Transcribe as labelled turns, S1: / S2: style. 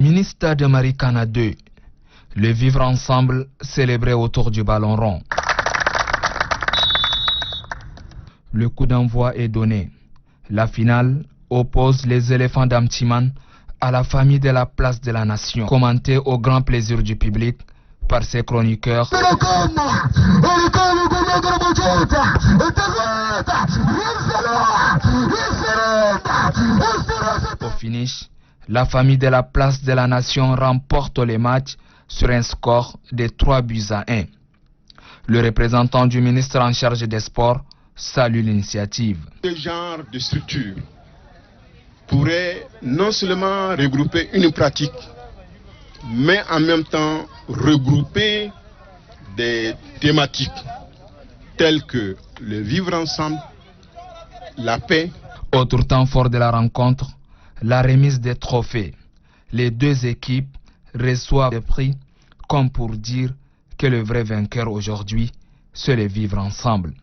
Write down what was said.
S1: Ministre de Marikana 2, le vivre ensemble célébré autour du ballon rond. Le coup d'envoi est donné. La finale oppose les éléphants d'Amtiman à la famille de la place de la nation, commenté au grand plaisir du public par ses chroniqueurs. Au finish, la famille de la place de la nation remporte les matchs sur un score de 3-1. Le représentant du ministre en charge des sports salue l'initiative.
S2: Ce genre de structure pourrait non seulement regrouper une pratique, mais en même temps regrouper des thématiques telles que le vivre ensemble, la paix.
S1: Autre temps fort de la rencontre, la remise des trophées. Les deux équipes reçoivent des prix comme pour dire que le vrai vainqueur aujourd'hui, c'est le vivre ensemble.